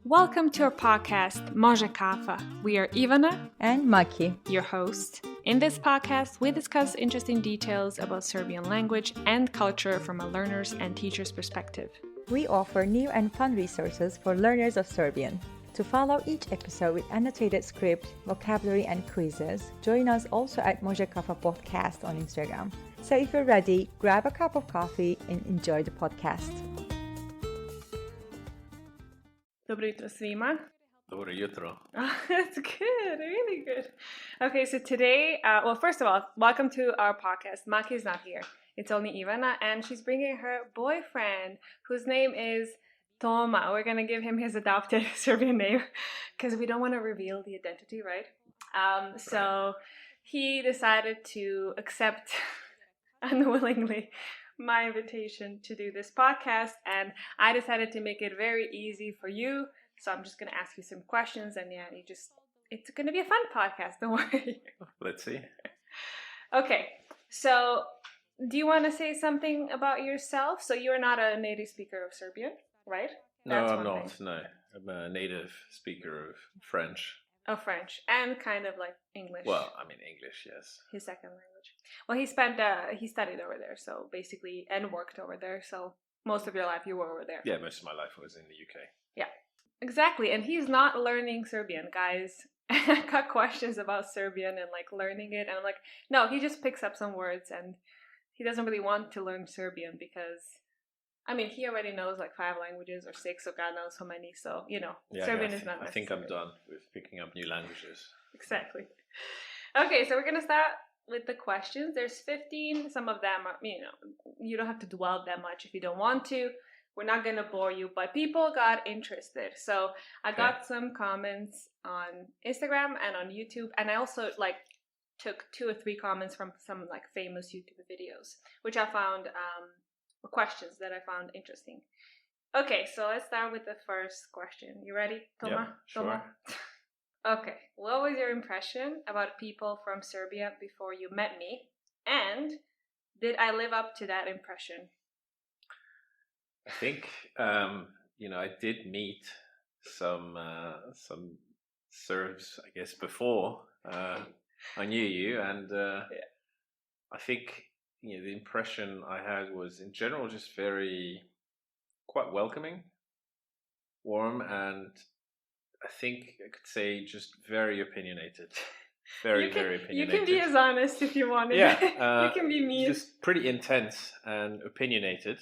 Welcome to our podcast, Može Kafa. We are Ivana and Macho, your host. In this podcast, we discuss interesting details about Serbian language and culture from a learner's and teacher's perspective. We offer new and fun resources for learners of Serbian. To follow each episode with annotated script, vocabulary, and quizzes, join us also at Može Kafa Podcast on Instagram. So if you're ready, grab a cup of coffee and enjoy the podcast. Dobro jutro svima. Dobro jutro. Oh, that's good, really good. Okay, so today, first of all, welcome to our podcast. Maki is not here. It's only Ivana, and she's bringing her boyfriend, whose name is Toma. We're going to give him his adopted Serbian name because we don't want to reveal the identity, right? So he decided to accept unwillingly my invitation to do this podcast, and I decided to make it very easy for you. So I'm just going to ask you some questions, and it's going to be a fun podcast. Don't worry. Let's see. Okay, so do you want to say something about yourself? So you're not a native speaker of Serbian, right? No, That's I'm one not. thing. No, I'm a native speaker of French. Oh, French, and kind of like English. Well, I mean English, yes. His second language. Well, he studied over there, so basically, and worked over there. So most of your life you were over there. Yeah, most of my life was in the UK. Yeah, exactly. And he's not learning Serbian, guys. I got questions about Serbian and like learning it, and I'm like, no, he just picks up some words, and he doesn't really want to learn Serbian because, I mean, he already knows like 5 languages or 6, or God knows how many. So Serbian is not necessary. I think I'm done with picking up new languages. Exactly. Okay, so we're gonna start with the questions. There's 15. Some of them are, you don't have to dwell that much if you don't want to. We're not gonna bore you, but people got interested. So I got some comments on Instagram and on YouTube, and I also took 2 or 3 comments from some like famous YouTube videos, which I found questions that I found interesting. Okay, so let's start with the first question. You ready, Toma? Yeah, sure. Toma? Okay, what was your impression about people from Serbia before you met me? And did I live up to that impression? I think I did meet some Serbs, I guess, before I knew you, and I think the impression I had was in general just quite welcoming, warm, and I think I could say just very opinionated. Very opinionated. You can be as honest if you want. Yeah. You can be mean. Just pretty intense and opinionated.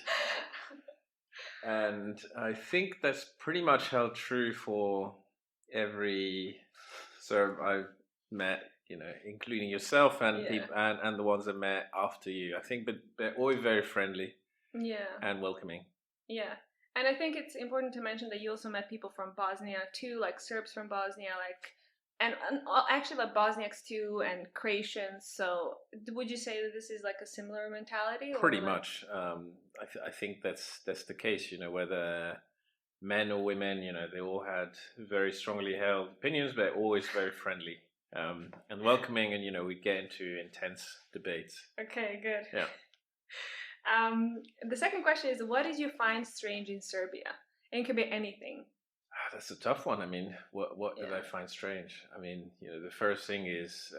And I think that's pretty much held true for every Serb I've met, including yourself and people and the ones I met after you. I think, but they're always very friendly. Yeah. And welcoming. Yeah. And I think it's important to mention that you also met people from Bosnia too, like Serbs from Bosnia, and actually like Bosniaks too, and Croatians. So would you say that this is like a similar mentality? Pretty much. I think that's the case. Whether men or women, they all had very strongly held opinions, but always very friendly and welcoming, and we'd get into intense debates. Okay, good. Yeah. The second question is, what did you find strange in Serbia? And it could be anything. That's a tough one. I mean, what did I find strange? I mean, the first thing is,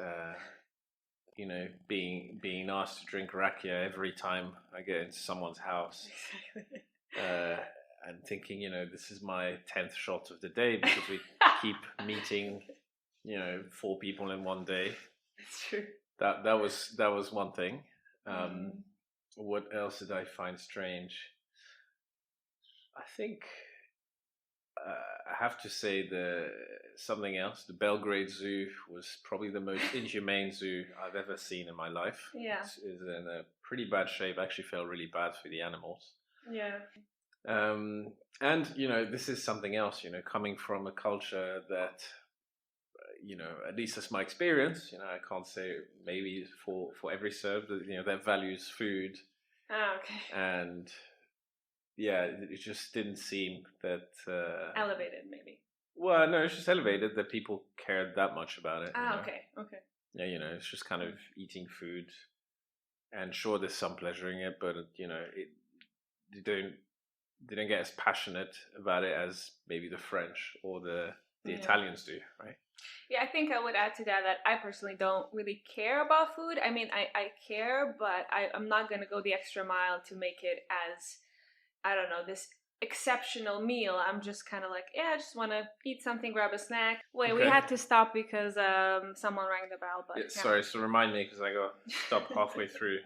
being asked to drink rakia every time I get into someone's house. Exactly. And thinking, this is my 10th shot of the day because we keep meeting, 4 people in one day. It's true. That was one thing. What else did I find strange? I think I have to say something else. The Belgrade Zoo was probably the most inhumane zoo I've ever seen in my life. Yeah. It's in a pretty bad shape. I actually felt really bad for the animals. Yeah. And, this is something else, coming from a culture that, at least that's my experience, I can't say maybe for every Serb, that values food. Oh, okay. And it just didn't seem that... elevated, maybe. Well, no, it's just elevated that people cared that much about it. Okay. Yeah, it's just kind of eating food. And sure, there's some pleasure in it, but, you don't don't get as passionate about it as maybe the French or the Italians do, right? Yeah, I think I would add to that I personally don't really care about food. I mean, I care, but I'm not going to go the extra mile to make it as, I don't know, this exceptional meal. I'm just kind of like, yeah, I just want to eat something, grab a snack. Wait, we had to stop because someone rang the bell. But sorry, so remind me because I got stopped halfway through.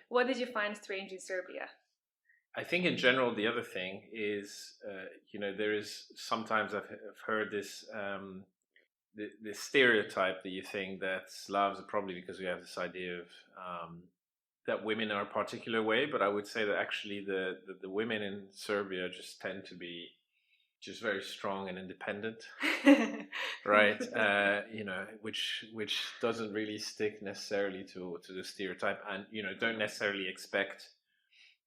What did you find strange in Serbia? I think in general, the other thing is, there is sometimes I've heard this this stereotype that you think that Slavs are probably because we have this idea of that women are a particular way, but I would say that actually the women in Serbia just tend to be just very strong and independent, right? Which doesn't really stick necessarily to the stereotype, and don't necessarily expect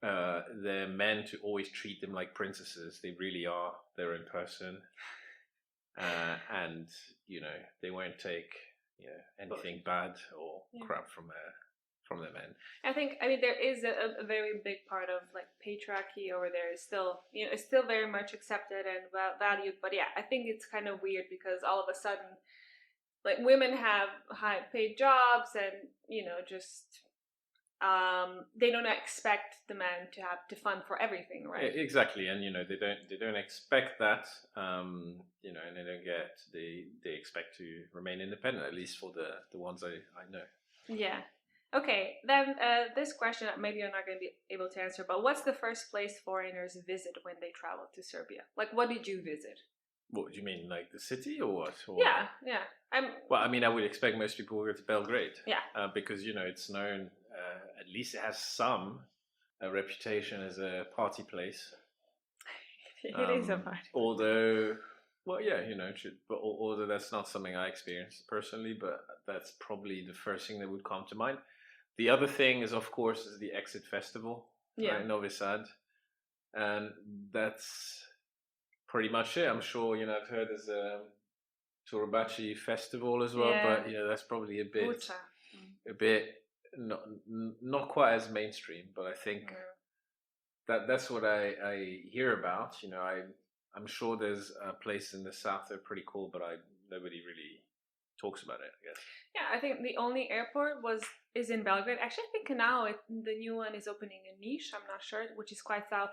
the men to always treat them like princesses. They really are their own person, and they won't take anything bad or crap from the men. I mean there is a very big part of like patriarchy over there. Is still it's still very much accepted and valued, but yeah, I think it's kind of weird because all of a sudden like women have high paid jobs and just they don't expect the man to have to fund for everything, right? Exactly, and they don't expect that, and they expect to remain independent, at least for the ones I know. Yeah. Okay, then this question maybe you're not going to be able to answer, but what's the first place foreigners visit when they travel to Serbia? Like, what did you visit? What do you mean, like the city or what? Or... Yeah. Well, I mean, I would expect most people go to Belgrade. Yeah. Because it's known. At least it has some reputation as a party place. It is a party. Although, well, yeah, although that's not something I experienced personally, but that's probably the first thing that would come to mind. The other thing is, of course, is the Exit Festival, right, Novi Sad, and that's pretty much it. I'm sure I've heard there's a Turbaci festival as well, but that's probably a bit not quite as mainstream. But I think that's what I hear about. I'm sure there's a place in the south that are pretty cool, but nobody really talks about it, I guess. Yeah, I think the only airport is in Belgrade. Actually, I think now the new one is opening in Niš. I'm not sure, which is quite south.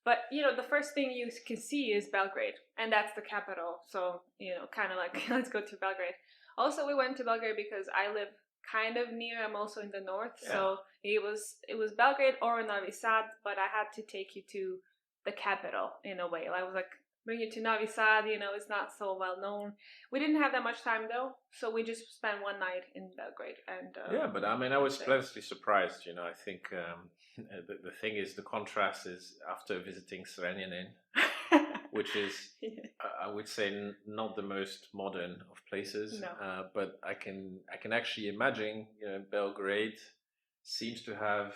But the first thing you can see is Belgrade, and that's the capital. So kind of like let's go to Belgrade. Also, we went to Belgrade because I live kind of near. I'm also in the north, so it was Belgrade or Novi Sad. But I had to take you to the capital in a way. I was like, bring you to Novi Sad. It's not so well known. We didn't have that much time though, so we just spent one night in Belgrade. And but I mean, I was pleasantly surprised. I think the thing is, the contrast is after visiting Zrenjanin, which is I would say not the most modern of places. No. But I can actually imagine. Belgrade seems to have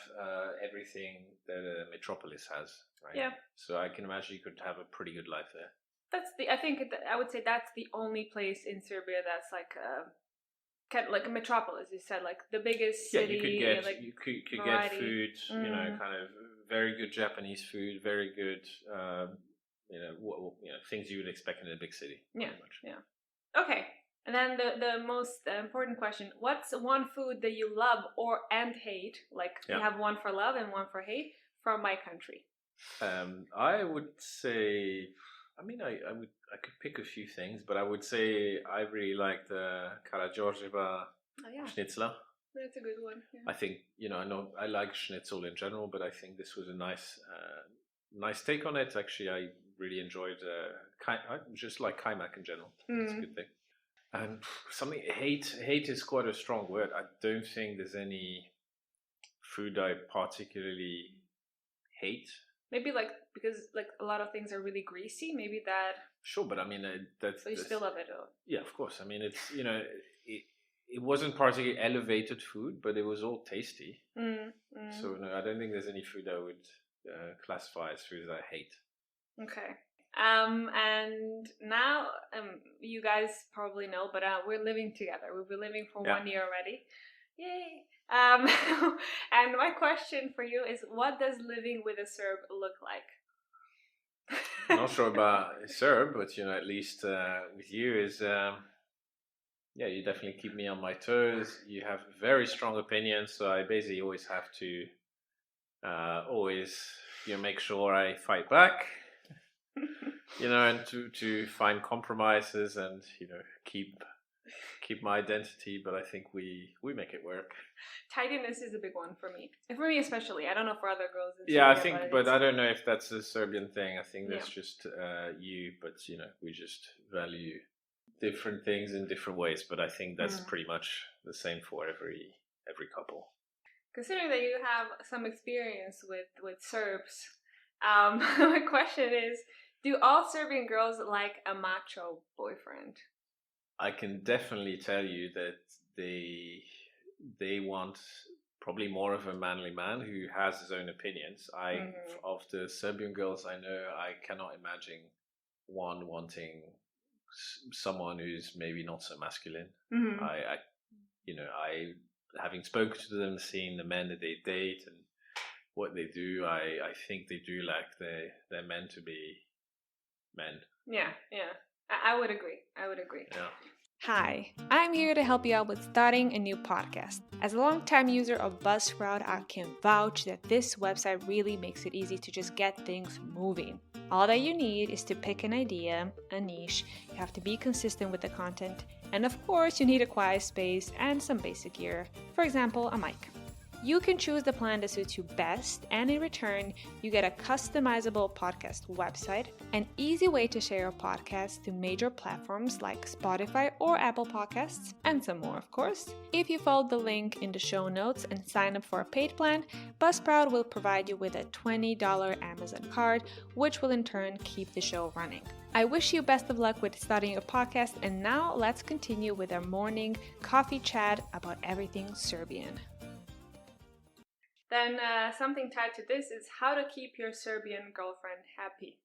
everything that a metropolis has. Right? Yeah. So I can imagine you could have a pretty good life there. I would say that's the only place in Serbia that's like kind of like a metropolis. You said like the biggest city. Yeah, you could get food. Kind of very good Japanese food, very good. Things you would expect in a big city. Yeah. Yeah. Okay. And then the most important question: what's one food that you love and hate? Like you have one for love and one for hate from my country. I would say, I mean, I could pick a few things, but I would say I really like the Karađorđeva schnitzel. That's a good one. Yeah. I think I know I like schnitzel in general, but I think this was a nice take on it. Actually, I really enjoyed. I just like kaimak in general. It's a good thing. And something hate is quite a strong word. I don't think there's any food I particularly hate. Maybe because a lot of things are really greasy. Maybe that. Sure, but I mean that's. So you still love it, though. Yeah, of course. I mean, it's it wasn't particularly elevated food, but it was all tasty. So no, I don't think there's any food I would classify as food that I hate. Okay. And now you guys probably know, but we're living together. We've been living for 1 year already. Yay! And my question for you is, what does living with a Serb look like? I'm not sure about Serb, but at least with you is yeah, you definitely keep me on my toes. You have very strong opinions, so I basically always have to always make sure I fight back. And to find compromises and keep my identity, but I think we make it work. Tidiness is a big one for me. And for me especially. I don't know for other girls in Yeah, I Serbia, think, but I don't know if that's a Serbian thing. I think that's Yeah. just you, but we just value different things in different ways. But I think that's pretty much the same for every couple. Considering that you have some experience with Serbs, my question is, do all Serbian girls like a macho boyfriend? I can definitely tell you that they want probably more of a manly man who has his own opinions. Of the Serbian girls I know, I cannot imagine one wanting someone who's maybe not so masculine. I having spoken to them, seeing the men that they date and what they do, I think they do like they're meant to be men. Yeah. I would agree. Yeah. Hi, I'm here to help you out with starting a new podcast. As a long-time user of Buzzsprout, I can vouch that this website really makes it easy to just get things moving. All that you need is to pick an idea, a niche, you have to be consistent with the content, and of course you need a quiet space and some basic gear, for example, a mic. You can choose the plan that suits you best, and in return, you get a customizable podcast website, an easy way to share your podcast to major platforms like Spotify or Apple Podcasts, and some more, of course. If you follow the link in the show notes and sign up for a paid plan, Buzzsprout will provide you with a $20 Amazon card, which will in turn keep the show running. I wish you best of luck with starting your podcast, and now let's continue with our morning coffee chat about everything Serbian. Then something tied to this is how to keep your Serbian girlfriend happy.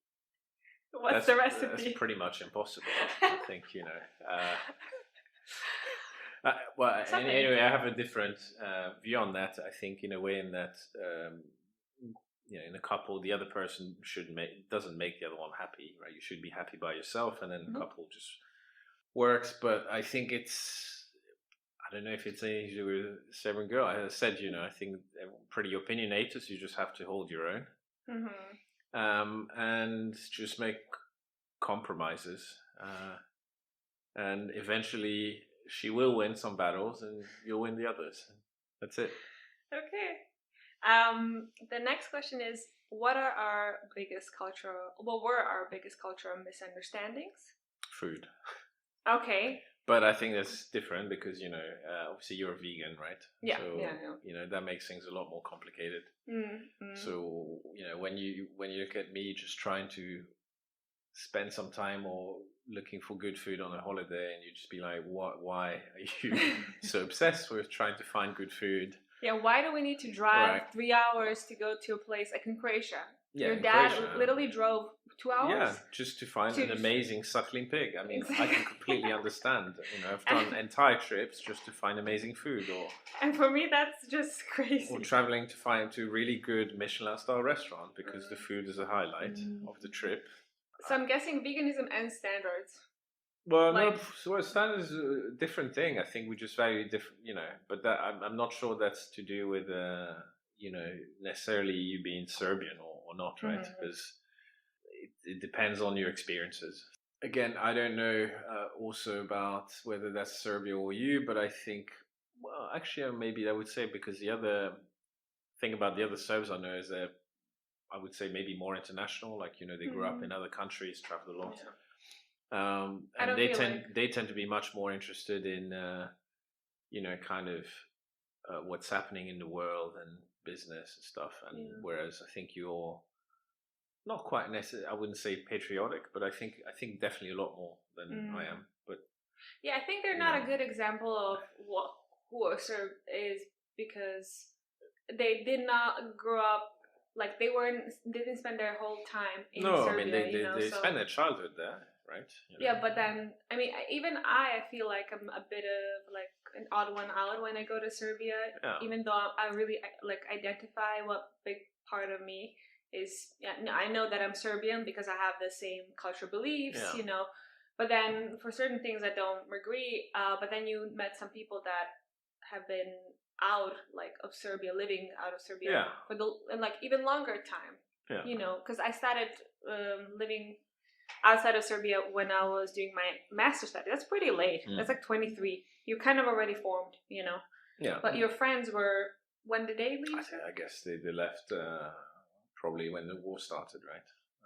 What's the recipe? That's pretty much impossible, I think, well, anyway, I have a different view on that. I think in a way in that, in a couple, the other person doesn't make the other one happy, right? You should be happy by yourself, and then the couple just works. But I think I don't know if it's anything to do with Serbian girl. As I said, I think they're pretty opinionated, so you just have to hold your own. And just make compromises. And eventually she will win some battles and you'll win the others. That's it. Okay. The next question is, what were our biggest cultural misunderstandings? Food. Okay. But I think that's different because, obviously you're a vegan, right? Yeah. So, that makes things a lot more complicated. So, when you look at me just trying to spend some time or looking for good food on a holiday, and you just be like, why are you so obsessed with trying to find good food? Yeah, why do we need to drive 3 hours to go to a place like in Croatia? Yeah, your dad literally drove 2 hours? Yeah, just to find an amazing suckling pig. I mean, exactly. I can completely understand. I've done entire trips just to find amazing food. And for me, that's just crazy. Or traveling to find a really good Michelin-star restaurant because the food is a highlight of the trip. So I'm guessing veganism and standards. Well, no, standards is a different thing. I think we just value different, but that I'm not sure that's to do with, necessarily you being Serbian or not, right? Because it depends on your experiences. Again, I don't know also about whether that's Serbia or you, but I think, well, actually, maybe I would say because the other thing about the other Serbs I know is that I would say maybe more international, like, they grew up in other countries, traveled a lot. Yeah. And they tend to be much more interested in, kind of what's happening in the world and business and stuff. And whereas I think you're not quite necessarily, I wouldn't say patriotic, but I think definitely a lot more than I am. But yeah, I think they're not a good example of who a Serb is because they did not grow up. Like they didn't spend their whole time in Serbia. I mean they spend their childhood there, right? Yeah, but then I mean, even I feel like I'm a bit of like an odd one out when I go to Serbia, even though I really like identify what big part of me is, I know that I'm Serbian because I have the same cultural beliefs, Yeah. But then for certain things I don't agree. But then you met some people that have been out of Serbia, living out of Serbia for even longer time. Yeah. Because I started living outside of Serbia when I was doing my master's study. That's pretty late. That's like 23. You're kind of already formed, Yeah. But your friends were, when did they leave? I guess they left probably when the war started, right?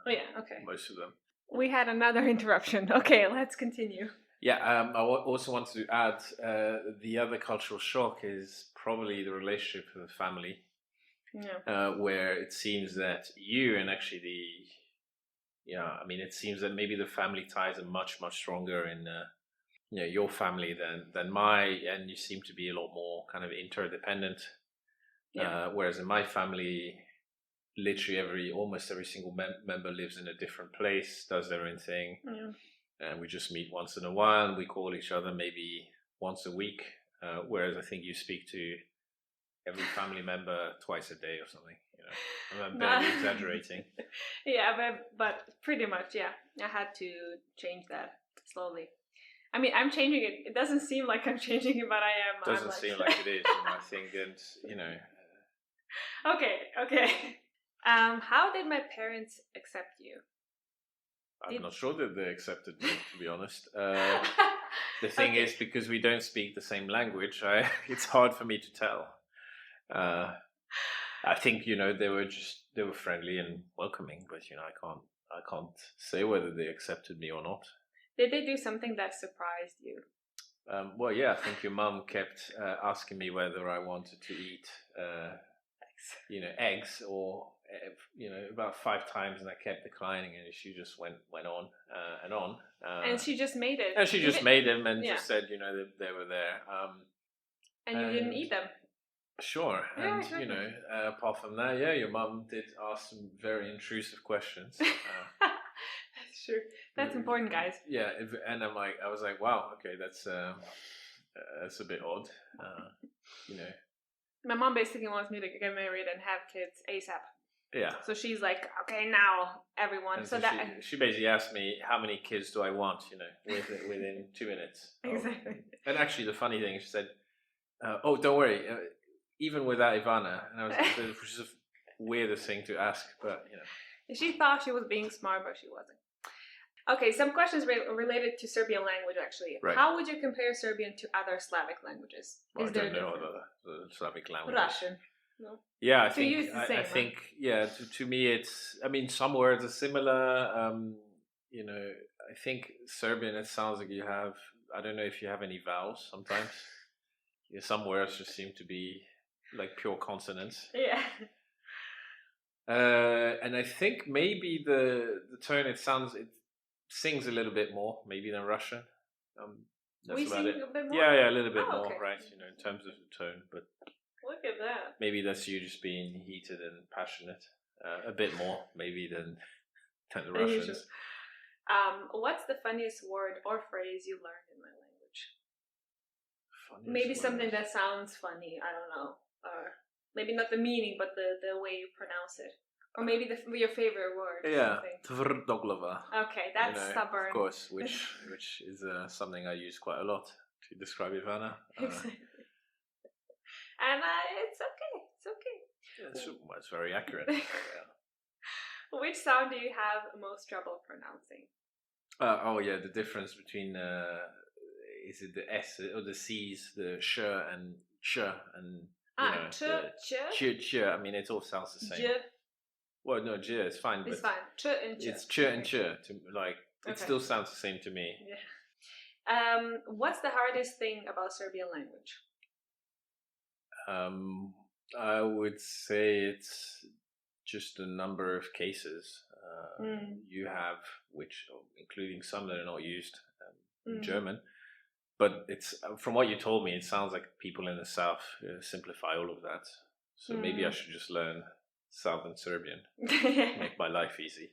Oh yeah, okay. Most of them. We had another interruption. Okay, let's continue. Yeah, I also wanted to add the other cultural shock is probably the relationship with the family. Yeah. Where it seems that you and actually it seems that maybe the family ties are much, much stronger in your family than mine, and you seem to be a lot more kind of interdependent. Yeah. Whereas in my family, literally almost every single member lives in a different place, does their own thing, and we just meet once in a while, and we call each other maybe once a week. Whereas I think you speak to every family member twice a day or something. I'm barely exaggerating. Yeah, but pretty much, yeah. I had to change that slowly. I mean, I'm changing it. It doesn't seem like I'm changing it, but I am. It doesn't seem like it is. I think, and Okay. How did my parents accept you? I'm not sure that they accepted me, to be honest. The thing is, because we don't speak the same language, it's hard for me to tell. I think they were friendly and welcoming, but I can't say whether they accepted me or not. Did they do something that surprised you? Well, yeah, I think your mum kept asking me whether I wanted to eat eggs, or about 5 times, and I kept declining, and she just went on and on. And she just made it. And she just made them and just said, they were there. And you didn't eat them. Sure, and apart from that, your mum did ask some very intrusive questions. That's true. That's important, guys. Yeah, and I was like, wow, okay, that's a bit odd. My mom basically wants me to get married and have kids ASAP. Yeah. So she's like, okay, now everyone. And so she basically asked me, how many kids do I want? Within 2 minutes. Exactly. And actually, the funny thing, she said, "Oh, don't worry, even without Ivana." And I was like, which is the weirdest thing to ask, but She thought she was being smart, but she wasn't. Okay, some questions related to Serbian language, actually. Right. How would you compare Serbian to other Slavic languages? Well, I don't know the Slavic language. Russian. No. Yeah, I think to me it's. I mean, some words are similar. I think Serbian. It sounds like you have. I don't know if you have any vowels. Sometimes, some words just seem to be like pure consonants. Yeah. And I think maybe the tone it sings a little bit more maybe than Russian. That's we about sing it. A bit more? Yeah, a little bit more, okay. right? In terms of the tone, but look at that. maybe that's you just being heated and passionate a bit more, maybe than the Russians. What's the funniest word or phrase you learned in my language? Funniest maybe word. Something that sounds funny. I don't know. Maybe not the meaning, but the way you pronounce it. Or maybe your favorite word. Yeah, tvrdoglava. Okay, that's stubborn. Of course, which is something I use quite a lot to describe Ivana. Exactly. And it's okay. It's okay. Yeah, it's very accurate. Which sound do you have most trouble pronouncing? The difference between is it the S or the C's, the sh and ch, and ch. I mean, it all sounds the same. Well, no, j is fine. It's fine. Ch and ch. It's ch and ch. It still sounds the same to me. Yeah. What's the hardest thing about Serbian language? I would say it's just a number of cases you have, which including some that are not used in German. But it's from what you told me, it sounds like people in the south simplify all of that. So maybe I should just learn Southern Serbian, make my life easy.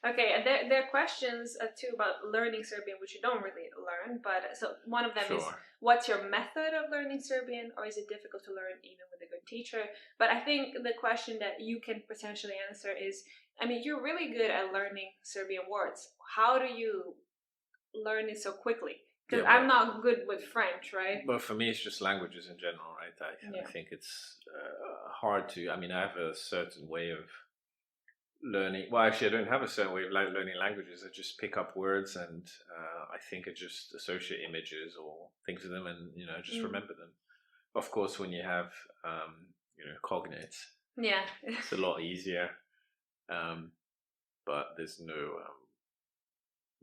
Okay, and there are questions too about learning Serbian, which you don't really learn. But so one of them is, what's your method of learning Serbian, or is it difficult to learn even with a good teacher? But I think the question that you can potentially answer is, I mean, you're really good at learning Serbian words. How do you learn it so quickly? Because I'm not good with French, right? But for me, it's just languages in general, right? I think it's hard to. I mean, I have a certain way of learning. Well, actually, I don't have a certain way of learning languages. I just pick up words, and I think I just associate images or things with them, and just remember them. Of course, when you have cognates, it's a lot easier. But there's no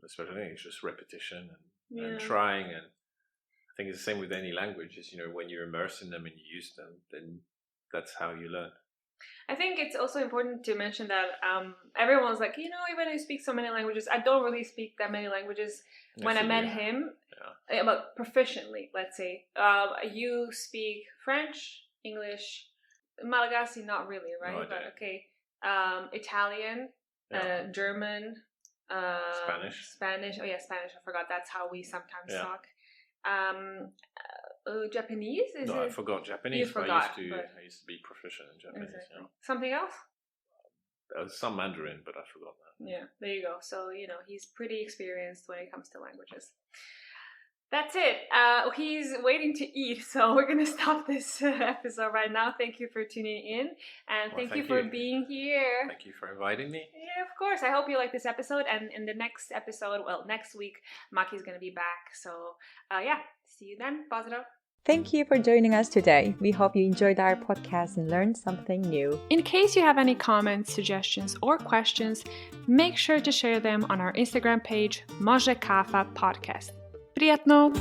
special thing. It's just repetition and trying, and I think it's the same with any language. Is when you immerse in them and you use them, then that's how you learn. I think it's also important to mention that everyone's like, even though you speak so many languages, I don't really speak that many languages. When I met him, but proficiently, let's say, you speak French, English, Malagasy, not really, right? No, but okay, Italian, German, Spanish. Oh yeah, Spanish. I forgot. That's how we sometimes talk. Japanese? I forgot Japanese. You forgot. I used to be proficient in Japanese. Exactly. Something else? Some Mandarin, but I forgot that. Yeah, there you go. So he's pretty experienced when it comes to languages. That's it. He's waiting to eat, so we're gonna stop this episode right now. Thank you for tuning in, and thank you for being here. Thank you for inviting me. Yeah, of course. I hope you like this episode, and in the next episode, next week, Maki's gonna be back. So, see you then. Pozdrav. Thank you for joining us today. We hope you enjoyed our podcast and learned something new. In case you have any comments, suggestions, or questions, make sure to share them on our Instagram page, Može Kafa Podcast. Приятно!